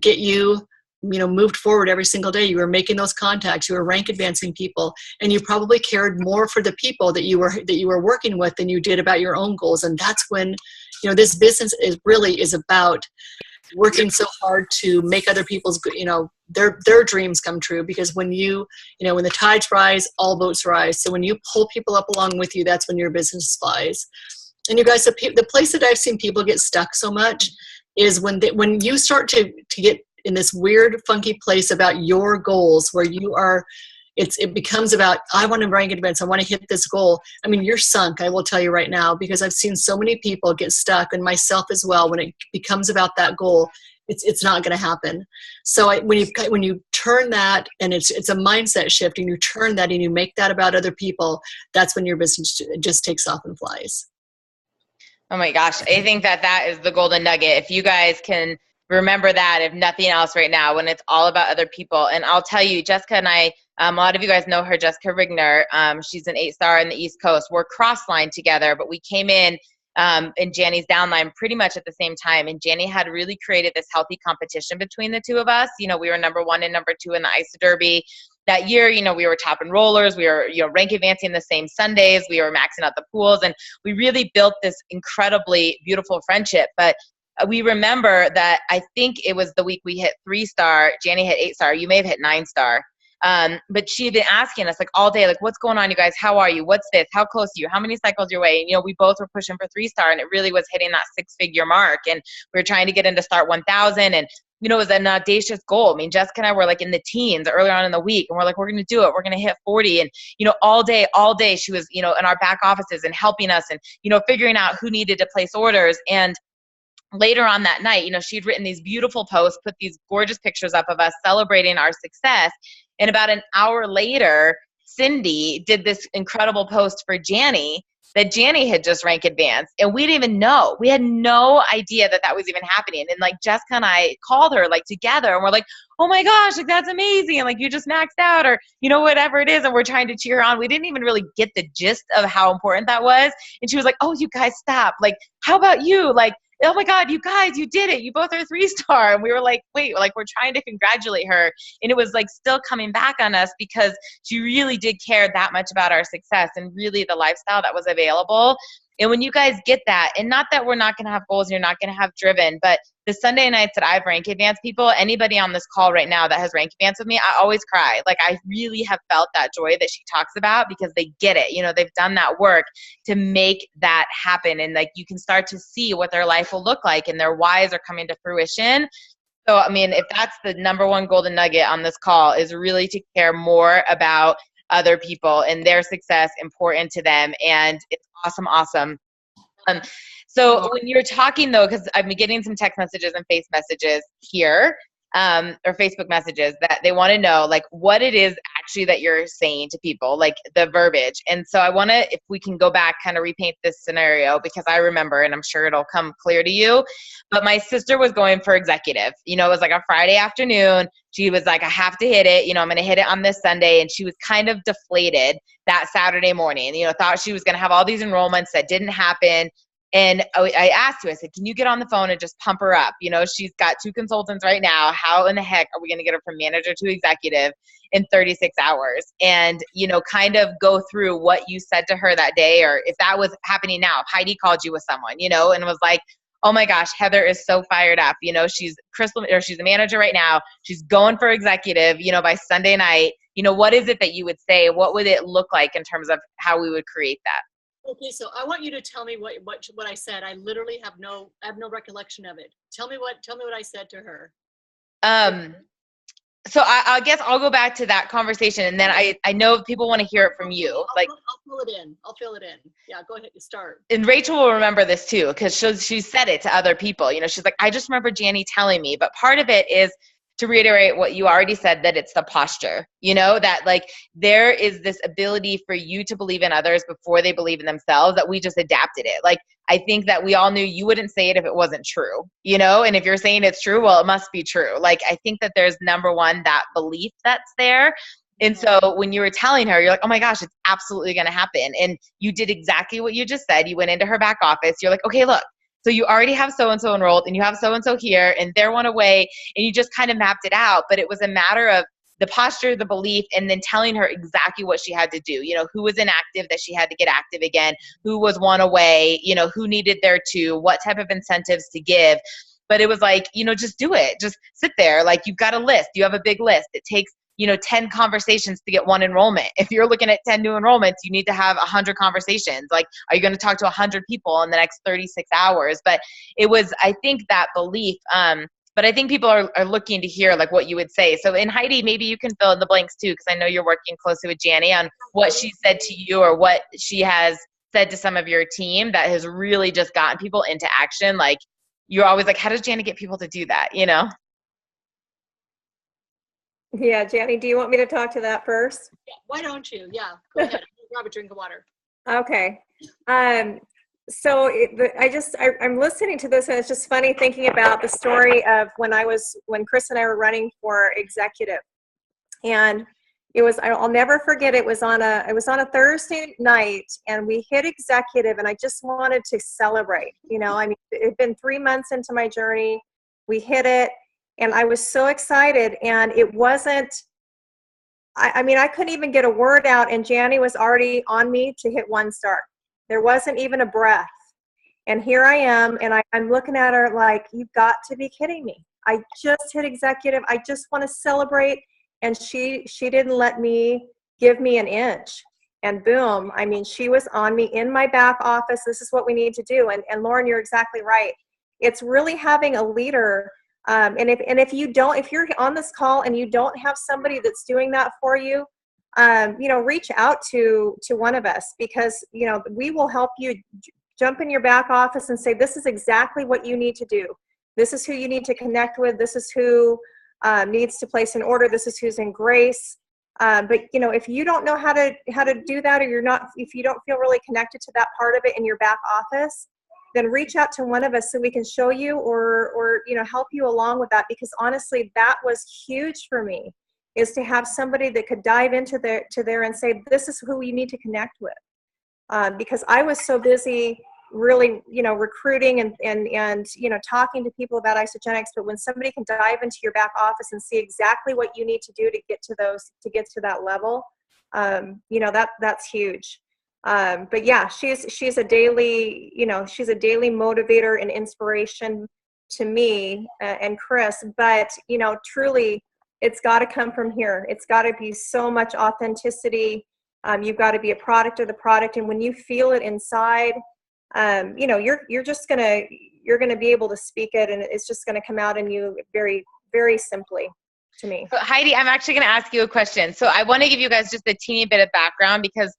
get you, moved forward every single day. You were making those contacts, you were rank advancing people, and you probably cared more for the people that you were working with than you did about your own goals. And that's when, this business is about working so hard to make other people's, their dreams come true. Because when when the tides rise, all boats rise. So when you pull people up along with you, that's when your business flies. And you guys, the place that I've seen people get stuck so much is when you start to get in this weird, funky place about your goals, where you are, it becomes about, I want to rank advance, I want to hit this goal. I mean, you're sunk, I will tell you right now, because I've seen so many people get stuck, and myself as well. When it becomes about that goal, it's not going to happen. So when you turn that, and it's a mindset shift, and you turn that and you make that about other people, that's when your business just takes off and flies. Oh my gosh. I think that is the golden nugget. If you guys can remember that if nothing else right now, when it's all about other people. And I'll tell you, Jessica and I, a lot of you guys know her, Jessica Rigner. She's an 8-star in the East Coast. We're cross-lined together, but we came in Jani's downline pretty much at the same time. And Jani had really created this healthy competition between the two of us. You know, we were number 1 and number 2 in the ICE Derby. That year, you know, we were top enrollers. We were, you know, rank advancing the same Sundays. We were maxing out the pools. And we really built this incredibly beautiful friendship. But we remember that I think it was the week we hit 3-star. Jani hit 8-star. You may have hit 9-star. But she had been asking us like all day, like, what's going on, you guys? How are you? What's this? How close are you? How many cycles your way? And, you know, we both were pushing for 3-star, and it really was hitting that 6-figure mark. And we were trying to get into start 1,000. And, you know, it was an audacious goal. I mean, Jessica and I were like in the teens earlier on in the week, and we're like, we're going to do it. We're going to hit 40. And, you know, all day, she was, you know, in our back offices and helping us and, you know, figuring out who needed to place orders. And later on that night, you know, she'd written these beautiful posts, put these gorgeous pictures up of us celebrating our success. And about an hour later, Cindy did this incredible post for Jani that Jani had just rank advanced. And we didn't even know. We had no idea that that was even happening. And like Jessica and I called her like together, and we're like, oh my gosh, like that's amazing. And like you just maxed out, or, you know, whatever it is. And we're trying to cheer her on. We didn't even really get the gist of how important that was. And she was like, oh, you guys stop. Like, how about you? Like, oh my God, you guys, you did it. You both are 3-star. And we were like, wait, like we're trying to congratulate her. And it was like still coming back on us because she really did care that much about our success and really the lifestyle that was available. And when you guys get that, and not that we're not going to have goals and you're not going to have driven, but the Sunday nights that I've rank advanced people, anybody on this call right now that has rank advanced with me, I always cry. Like I really have felt that joy that she talks about because they get it. You know, they've done that work to make that happen. And like you can start to see what their life will look like and their whys are coming to fruition. So, I mean, if that's the number one golden nugget on this call is really to care more about other people and their success important to them. And it's awesome, awesome. So when you're talking though, because I've been getting some text messages and face messages here, or Facebook messages that they want to know like what it is actually that you're saying to people, like the verbiage. And so I want to, if we can go back, kind of repaint this scenario because I remember, and I'm sure it'll come clear to you, but my sister was going for executive. You know, it was like a Friday afternoon. She was like, I have to hit it. You know, I'm going to hit it on this Sunday. And she was kind of deflated that Saturday morning, you know, thought she was going to have all these enrollments that didn't happen. And I asked her, I said, can you get on the phone and just pump her up? You know, she's got 2 consultants right now. How in the heck are we going to get her from manager to executive in 36 hours? And, you know, kind of go through what you said to her that day, or if that was happening now, if Heidi called you with someone, you know, and was like, oh my gosh, Heather is so fired up. You know, she's a manager right now. She's going for executive, you know, by Sunday night. You know, what is it that you would say? What would it look like in terms of how we would create that? Okay, so I want you to tell me what I said. I literally have no recollection of it. Tell me what I said to her. So I guess I'll go back to that conversation, and then I know people want to hear it from you. I'll fill it in. I'll fill it in. Yeah, go ahead. Start. And Rachel will remember this too, because she said it to other people. You know, she's like, I just remember Jani telling me. But part of it is to reiterate what you already said, that it's the posture, you know, that like there is this ability for you to believe in others before they believe in themselves, that we just adapted it. Like, I think that we all knew you wouldn't say it if it wasn't true, you know, and if you're saying it's true, well, it must be true. Like, I think that there's number one, that belief that's there. And so when you were telling her, you're like, oh my gosh, it's absolutely going to happen. And you did exactly what you just said. You went into her back office. You're like, okay, look, so you already have so-and-so enrolled and you have so-and-so here and they're one away, and you just kind of mapped it out. But it was a matter of the posture, the belief, and then telling her exactly what she had to do. You know, who was inactive that she had to get active again, who was one away, you know, who needed their 2, what type of incentives to give. But it was like, you know, just do it. Just sit there. Like, you've got a list. You have a big list. It takes, you know, 10 conversations to get 1 enrollment. If you're looking at 10 new enrollments, you need to have 100 conversations. Like, are you going to talk to 100 people in the next 36 hours? But it was, I think, that belief. But I think people are looking to hear like what you would say. So in Heidi, maybe you can fill in the blanks too, because I know you're working closely with Jani on what she said to you or what she has said to some of your team that has really just gotten people into action. Like, you're always like, how does Jani get people to do that? You know? Yeah, Jani, do you want me to talk to that first? Yeah, why don't you? Yeah, go ahead. Grab a drink of water. Okay. So I'm listening to this, and it's just funny thinking about the story of when Chris and I were running for executive, and I'll never forget. It was on a Thursday night, and we hit executive, and I just wanted to celebrate. I mean, it had been 3 months into my journey. We hit it, and I was so excited, and it wasn't. I mean, I couldn't even get a word out, and Jani was already on me to hit 1 star. There wasn't even a breath. And here I am, and I'm looking at her like, you've got to be kidding me. I just hit executive. I just want to celebrate. And she didn't let me give me an inch. And boom, I mean, she was on me in my back office. This is what we need to do. And Lauren, you're exactly right. It's really having a leader. If you're on this call and you don't have somebody that's doing that for you, reach out to one of us, because, we will help you jump in your back office and say, this is exactly what you need to do. This is who you need to connect with. This is who needs to place an order. This is who's in grace. But if you don't know how to do that, or if you don't feel really connected to that part of it in your back office, then reach out to one of us so we can show you or help you along with that. Because honestly, that was huge for me, is to have somebody that could dive into there and say, this is who you need to connect with. Because I was so busy really, recruiting and talking to people about Isagenix. But when somebody can dive into your back office and see exactly what you need to do to get to that level, that's huge. But yeah, she's a daily, motivator and inspiration to me and Chris. But, truly, it's got to come from here. It's got to be so much authenticity. You've got to be a product of the product. And when you feel it inside, you're just you're going to be able to speak it, and it's just going to come out in you very, very simply to me. So Heidi, I'm actually going to ask you a question. So I want to give you guys just a teeny bit of background, because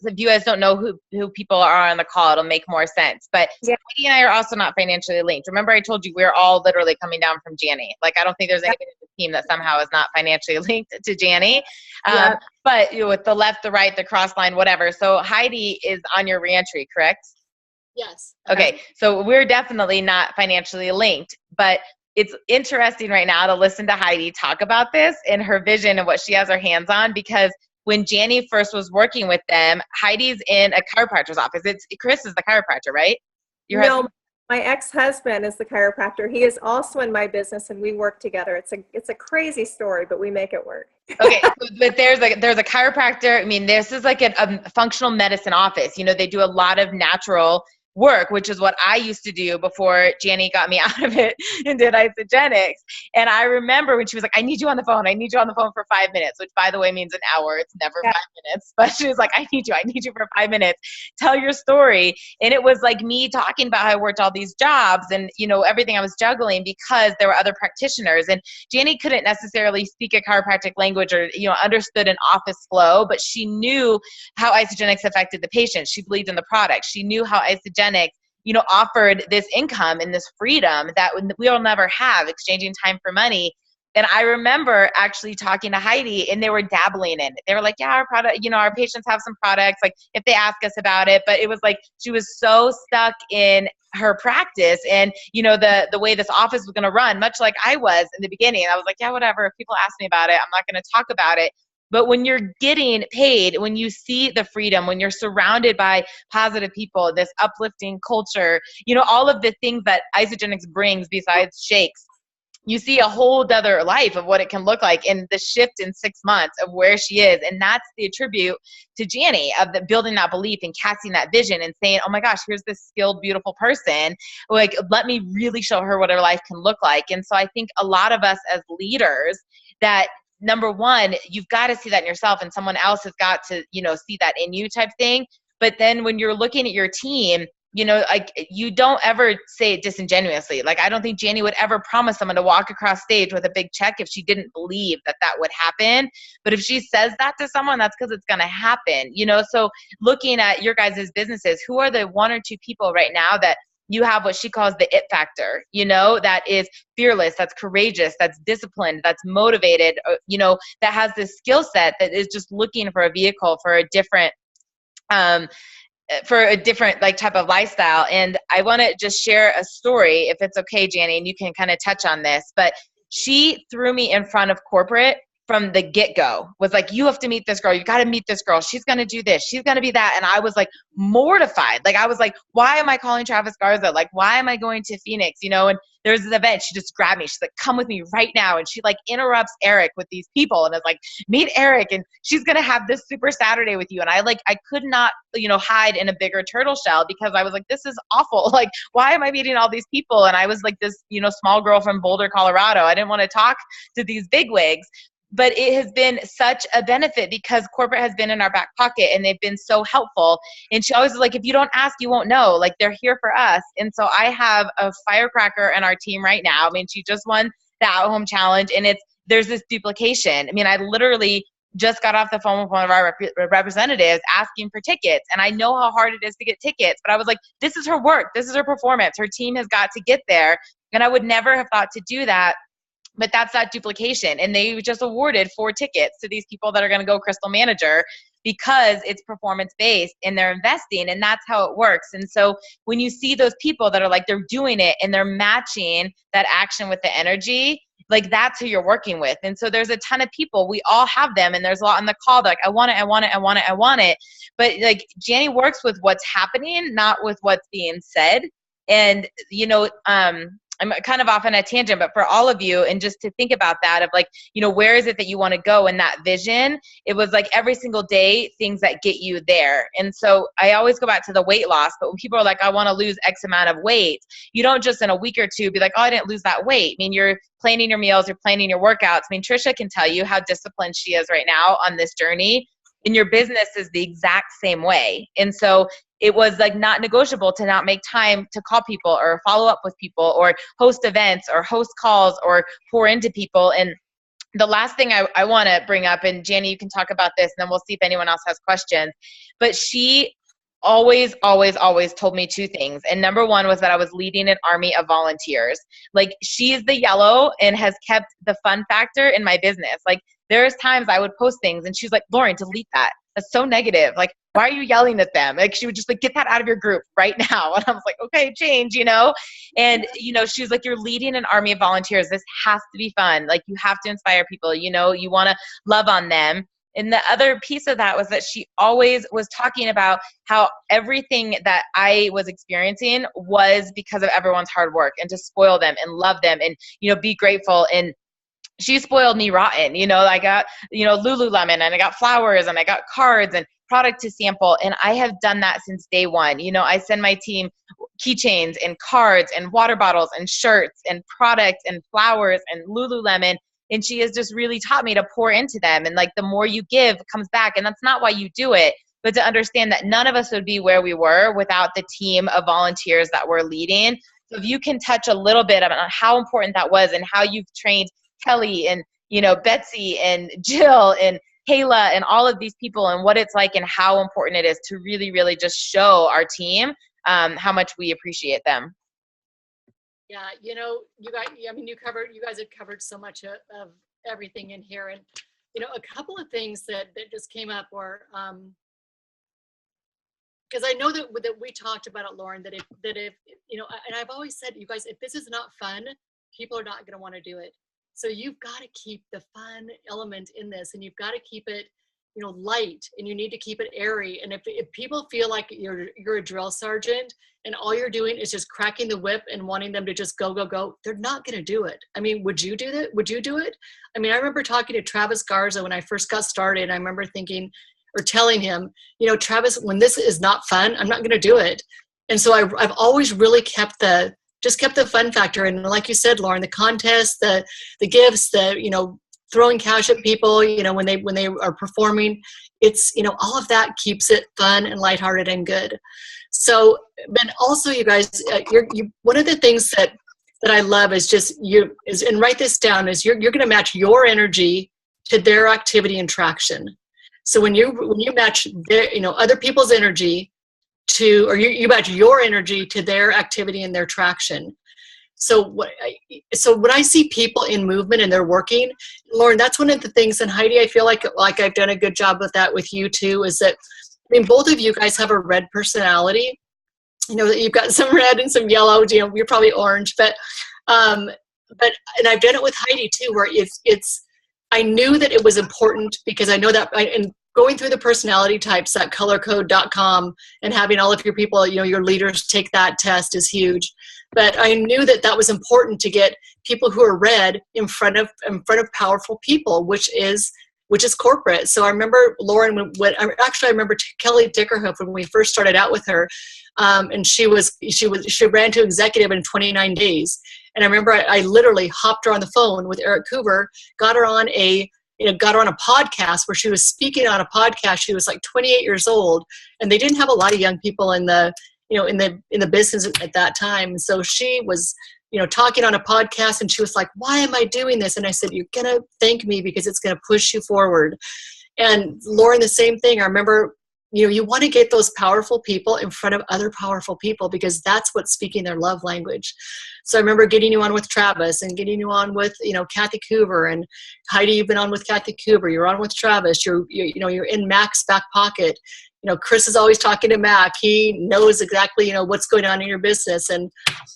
if you guys don't know who people are on the call, it'll make more sense. But yeah. Heidi and I are also not financially linked. Remember, I told you we're all literally coming down from Jani. Like, I don't think there's anybody in the team that somehow is not financially linked to Jani. Yeah. But with the left, the right, the cross line, whatever. So Heidi is on your reentry, correct? Yes. Okay. So we're definitely not financially linked, but it's interesting right now to listen to Heidi talk about this and her vision and what she has her hands on, because when Jani first was working with them, Heidi's in a chiropractor's office. Chris is the chiropractor, right? My ex-husband is the chiropractor. He is also in my business, and we work together. It's a crazy story, but we make it work. Okay, but there's a chiropractor. I mean, this is like a functional medicine office. They do a lot of natural work, which is what I used to do before Jani got me out of it and did Isagenix. And I remember when she was like, I need you on the phone. I need you on the phone for 5 minutes, which, by the way, means an hour. It's never 5 minutes. But she was like, I need you for 5 minutes. Tell your story. And it was like me talking about how I worked all these jobs and, everything I was juggling, because there were other practitioners. And Jani couldn't necessarily speak a chiropractic language or, understood an office flow, but she knew how Isagenix affected the patient. She believed in the product. She knew how Isagenix offered this income and this freedom that we'll never have, exchanging time for money. And I remember actually talking to Heidi, and they were dabbling in it. They were like, yeah, our product, our patients have some products, like if they ask us about it. But it was like she was so stuck in her practice and, the way this office was going to run, much like I was in the beginning. I was like, yeah, whatever. If people ask me about it, I'm not going to talk about it. But when you're getting paid, when you see the freedom, when you're surrounded by positive people, this uplifting culture, all of the things that Isagenix brings besides shakes, you see a whole other life of what it can look like in the shift in 6 months of where she is. And that's the attribute to Jani, of building that belief and casting that vision and saying, oh my gosh, here's this skilled, beautiful person. Like, let me really show her what her life can look like. And so I think a lot of us as leaders, that number one, you've got to see that in yourself, and someone else has got to, see that in you type thing. But then when you're looking at your team, like, you don't ever say it disingenuously. Like, I don't think Jani would ever promise someone to walk across stage with a big check if she didn't believe that would happen. But if she says that to someone, that's because it's going to happen, So looking at your guys' businesses, who are the 1 or 2 people right now that you have what she calls the it factor, that is fearless, that's courageous, that's disciplined, that's motivated, that has this skill set that is just looking for a vehicle for a different, for a different like type of lifestyle. And I want to just share a story, if it's okay, Jani, and you can kind of touch on this. But she threw me in front of corporate from the get-go, was like, you have to meet this girl. You got to meet this girl. She's going to do this. She's going to be that. And I was like mortified. Like, I was like, why am I calling Travis Garza? Like, why am I going to Phoenix? You know, and there's an event. She just grabbed me. She's like, come with me right now. And she like interrupts Eric with these people. And it's like, meet Eric. And she's going to have this super Saturday with you. And I could not, you know, hide in a bigger turtle shell, because I was like, this is awful. Like, why am I meeting all these people? And I was like this, you know, small girl from Boulder, Colorado. I didn't want to talk to these bigwigs. But it has been such a benefit because corporate has been in our back pocket and they've been so helpful. And she always was like, if you don't ask, you won't know. Like, they're here for us. And so I have a firecracker in our team right now. I mean, she just won the at-home challenge, and there's this duplication. I mean, I literally just got off the phone with one of our representatives asking for tickets. And I know how hard it is to get tickets, but I was like, this is her work. This is her performance. Her team has got to get there. And I would never have thought to do that. But that's that duplication. And they just awarded 4 tickets to these people that are going to go Crystal Manager, because it's performance-based and they're investing, and that's how it works. And so when you see those people that are like, they're doing it and they're matching that action with the energy, like, that's who you're working with. And so there's a ton of people, we all have them, and there's a lot on the call that like, I want it, I want it, I want it, I want it. But like, Jani works with what's happening, not with what's being said. And, you know, I'm kind of off on a tangent, but for all of you, and just to think about that of like, you know, where is it that you want to go in that vision? It was like every single day, things that get you there. And so I always go back to the weight loss, but when people are like, I want to lose X amount of weight, you don't just in a week or two be like, oh, I didn't lose that weight. I mean, you're planning your meals, you're planning your workouts. I mean, Trisha can tell you how disciplined she is right now on this journey. And your business is the exact same way. And so it was like not negotiable to not make time to call people or follow up with people or host events or host calls or pour into people. And the last thing I want to bring up, and Jani, you can talk about this, and then we'll see if anyone else has questions, but she always told me 2 things. And number 1 was that I was leading an army of volunteers. Like, she is the yellow and has kept the fun factor in my business. Like, there's times I would post things and she's like, Lauren, delete that. That's so negative. Like, why are you yelling at them? Like, she would just like, get that out of your group right now. And I was like, okay, change, you know? And, you know, she was like, you're leading an army of volunteers. This has to be fun. Like, you have to inspire people, you know, you want to love on them. And the other piece of that was that she always was talking about how everything that I was experiencing was because of everyone's hard work, and to spoil them and love them and, you know, be grateful. And she spoiled me rotten. You know, I got, you know, Lululemon, and I got flowers, and I got cards and product to sample. And I have done that since day one. You know, I send my team keychains and cards and water bottles and shirts and products and flowers and Lululemon. And she has just really taught me to pour into them. And like, the more you give comes back. And that's not why you do it, but to understand that none of us would be where we were without the team of volunteers that we're leading. So if you can touch a little bit about how important that was, and how you've trained Kelly and, you know, Betsy and Jill and Kayla and all of these people, and what it's like and how important it is to really, really just show our team how much we appreciate them. Yeah, you know, you guys, I mean, you guys have covered so much of everything in here. And, you know, a couple of things that just came up were, because I know that we talked about it, Lauren, that if, you know, and I've always said, you guys, if this is not fun, people are not going to want to do it. So you've got to keep the fun element in this, and you've got to keep it, you know, light, and you need to keep it airy. And if people feel like you're a drill sergeant and all you're doing is just cracking the whip and wanting them to just go, they're not going to do it. I mean, would you do that? Would you do it? I mean, I remember talking to Travis Garza when I first got started, and I remember thinking or telling him, you know, Travis, when this is not fun, I'm not going to do it. And so I've always really kept the fun factor. And like you said, Lauren, the contests, the gifts, you know, throwing cash at people, you know, when they are performing, it's, you know, all of that keeps it fun and lighthearted and good. So, but also, you guys, one of the things that I love is and write this down, is you're going to match your energy to their activity and traction. So when you match their, you know, other people's energy or you match your energy to their activity and their traction. So when I see people in movement and they're working, Lauren, that's one of the things, and Heidi, I feel like I've done a good job with that with you too, is that mean, both of you guys have a red personality. You know that you've got some red and some yellow. You know, you're probably orange, and I've done it with Heidi too, where it's. I knew that it was important because I know that, and going through the personality types, that colorcode.com, and having all of your people, you know, your leaders take that test is huge. But I knew that that was important to get people who are red in front of powerful people, which is corporate. So I remember Lauren, I remember Kelly Dickerhoof when we first started out with her, and she ran to executive in 29 days. And I remember I literally hopped her on the phone with Eric Coover, got her on a podcast where she was speaking on a podcast. She was like 28 years old, and they didn't have a lot of young people in the business at that time. So she was, talking on a podcast, and she was like, "Why am I doing this?" And I said, "You're going to thank me because it's going to push you forward." And Lauren, the same thing. I remember, you want to get those powerful people in front of other powerful people because that's what's speaking their love language. So I remember getting you on with Travis and getting you on with, Kathy Coover, and Heidi, you've been on with Kathy Coover. You're on with Travis. You're in Mac's back pocket. Chris is always talking to Mac. He knows exactly, what's going on in your business. And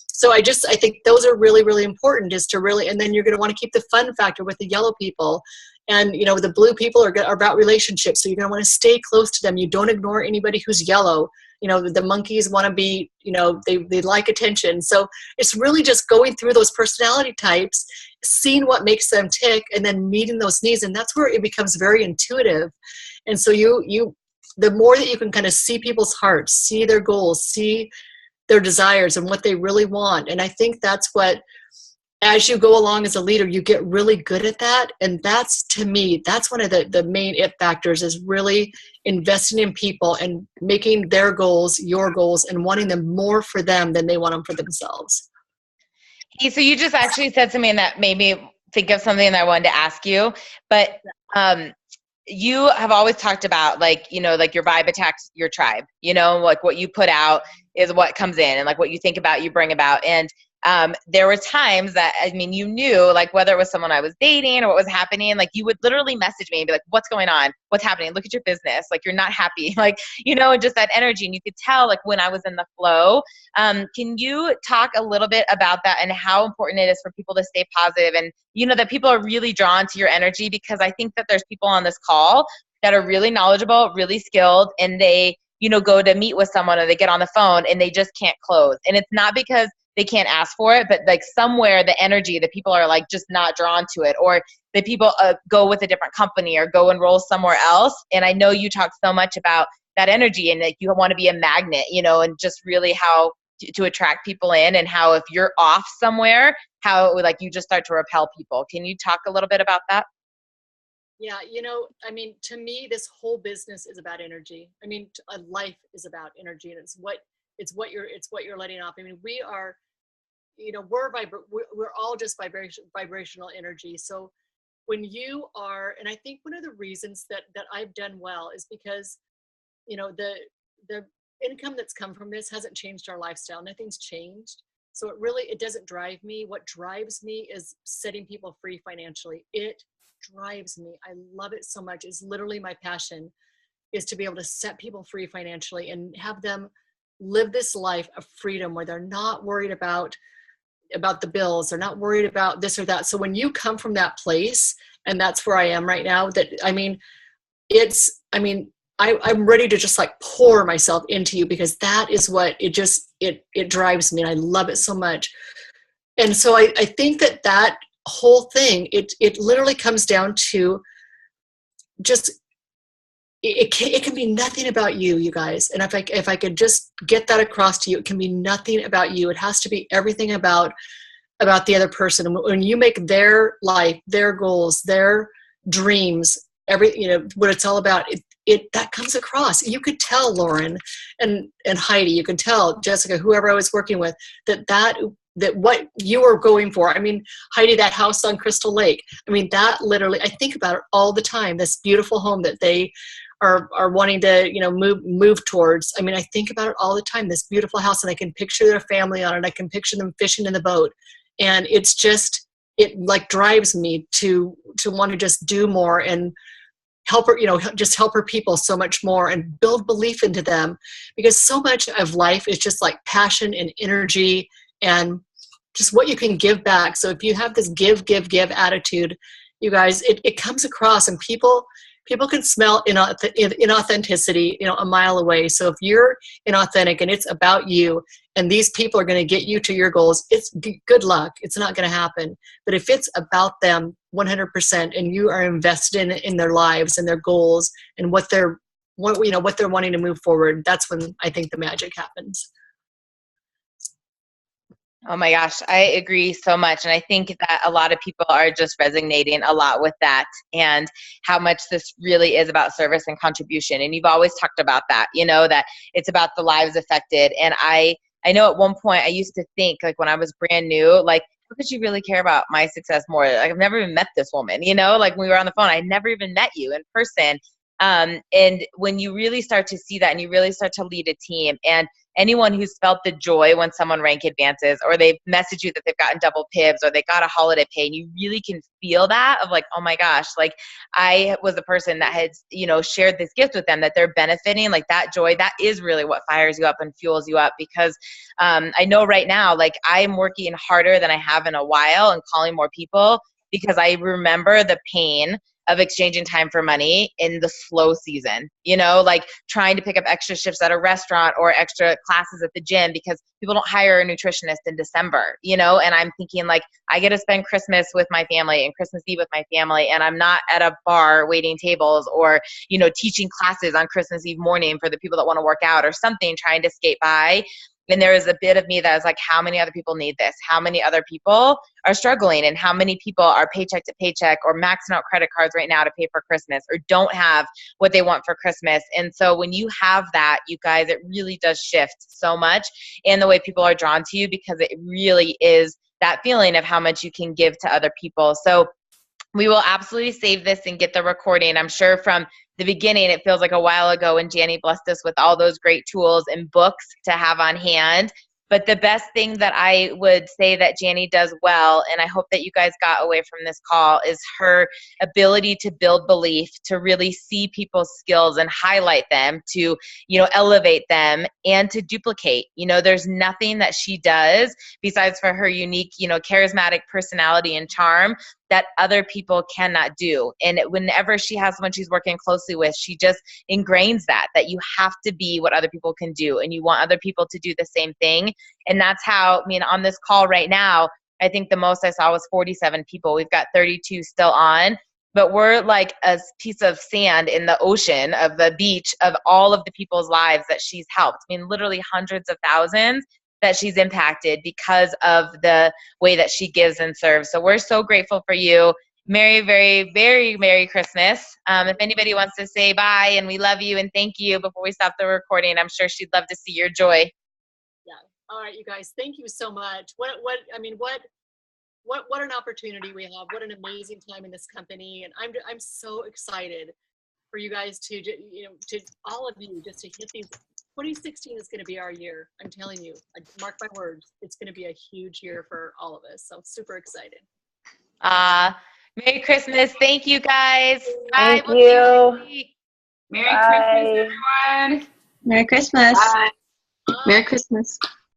so I think those are really, really important, is to really, and then you're going to want to keep the fun factor with the yellow people. And, the blue people are about relationships. So you're going to want to stay close to them. You don't ignore anybody who's yellow. The monkeys want to be, they like attention. So it's really just going through those personality types, seeing what makes them tick, and then meeting those needs. And that's where it becomes very intuitive. And so the more that you can kind of see people's hearts, see their goals, see their desires and what they really want. And I think that's what, as you go along as a leader, you get really good at that. And that's, to me, that's one of the main it factors, is really investing in people and making their goals your goals and wanting them more for them than they want them for themselves. Hey, so you just actually said something that made me think of something that I wanted to ask you. But you have always talked about, like your vibe attacks your tribe, like what you put out is what comes in, and like what you think about, you bring about. And there were times that, you knew, like whether it was someone I was dating or what was happening, like you would literally message me and be like, "What's going on? What's happening? Look at your business. Like you're not happy." Like, and just that energy. And you could tell like when I was in the flow. Can you talk a little bit about that and how important it is for people to stay positive, and, that people are really drawn to your energy? Because I think that there's people on this call that are really knowledgeable, really skilled, and they, go to meet with someone or they get on the phone and they just can't close. And it's not because they can't ask for it, but like somewhere the energy, the people are like just not drawn to it, or the people go with a different company or go enroll somewhere else. And I know you talk so much about that energy, and like you want to be a magnet, and just really how to attract people in, and how if you're off somewhere, how like you just start to repel people. Can you talk a little bit about that? Yeah, to me, this whole business is about energy. Life is about energy, and it's what you're letting off. We are, we're all just vibrational energy. So when you are, and I think one of the reasons that I've done well is because, the income that's come from this hasn't changed our lifestyle. Nothing's changed. So it doesn't drive me. What drives me is setting people free financially. It drives me. I love it so much. It's literally my passion, is to be able to set people free financially and have them live this life of freedom where they're not worried about the bills. They're not worried about this or that. So when you come from that place, and that's where I am right now, I'm ready to just like pour myself into you, because that is what it drives me. And I love it so much. And so I think that whole thing, it literally comes down to just, it can be nothing about you guys. And if I could just get that across to you, it can be nothing about you. It has to be everything about the other person. And when you make their life, their goals, their dreams, what it's all about, that comes across. You could tell Lauren and Heidi, you could tell Jessica, whoever I was working with, that what you were going for. Heidi, that house on Crystal Lake. That literally, I think about it all the time, this beautiful home that they are wanting to, move towards. I think about it all the time, this beautiful house, and I can picture their family on it. I can picture them fishing in the boat. And it's just, it like drives me to want to just do more. And help her, just help her people so much more and build belief into them, because so much of life is just like passion and energy and just what you can give back. So if you have this give attitude, you guys, it comes across, and people can smell inauthenticity, a mile away. So if you're inauthentic and it's about you, and these people are going to get you to your goals, it's good luck. It's not going to happen. But if it's about them 100%, and you are invested in their lives and their goals and what they're wanting to move forward, that's when I think the magic happens. Oh my gosh, I agree so much. And I think that a lot of people are just resonating a lot with that, and how much this really is about service and contribution. And you've always talked about that, that it's about the lives affected. And I know at one point I used to think, like, when I was brand new, like, how could you really care about my success more? Like, I've never even met this woman, like when we were on the phone, I never even met you in person. And when you really start to see that, and you really start to lead a team, and anyone who's felt the joy when someone rank advances, or they've messaged you that they've gotten double pibs, or they got a holiday pay, and you really can feel that of like, oh my gosh, like, I was the person that had, shared this gift with them, that they're benefiting, like, that joy, that is really what fires you up and fuels you up. Because I know right now, like, I'm working harder than I have in a while and calling more people, because I remember the pain of exchanging time for money in the slow season, like trying to pick up extra shifts at a restaurant or extra classes at the gym, because people don't hire a nutritionist in December, and I'm thinking, like, I get to spend Christmas with my family and Christmas Eve with my family, and I'm not at a bar waiting tables, or, teaching classes on Christmas Eve morning for the people that want to work out or something, trying to skate by. And there is a bit of me that is like, how many other people need this? How many other people are struggling? And how many people are paycheck to paycheck, or maxing out credit cards right now to pay for Christmas, or don't have what they want for Christmas? And so when you have that, you guys, it really does shift so much in the way people are drawn to you, because it really is that feeling of how much you can give to other people. So we will absolutely save this and get the recording. I'm sure from the beginning, it feels like a while ago when Jani blessed us with all those great tools and books to have on hand. But the best thing that I would say that Jani does well, and I hope that you guys got away from this call, is her ability to build belief, to really see people's skills and highlight them, to, elevate them, and to duplicate. There's nothing that she does besides for her unique, charismatic personality and charm that other people cannot do. And whenever she has someone she's working closely with, she just ingrains that you have to be what other people can do, and you want other people to do the same thing. And that's how, on this call right now, I think the most I saw was 47 people. We've got 32 still on, but we're like a piece of sand in the ocean of the beach of all of the people's lives that she's helped. Literally hundreds of thousands that she's impacted because of the way that she gives and serves. So we're so grateful for you. Merry, very, very Merry Christmas. If anybody wants to say bye and we love you and thank you before we stop the recording, I'm sure she'd love to see your joy. Yeah. All right, you guys, thank you so much. What an opportunity we have. What an amazing time in this company. And I'm so excited for you guys to all of you, just to hit these. 2016 is going to be our year. I'm telling you, mark my words, it's going to be a huge year for all of us. So super excited. Merry Christmas. Thank you, guys. Thank Bye. you. Merry Christmas, everyone. Merry Christmas. Bye. Merry Christmas.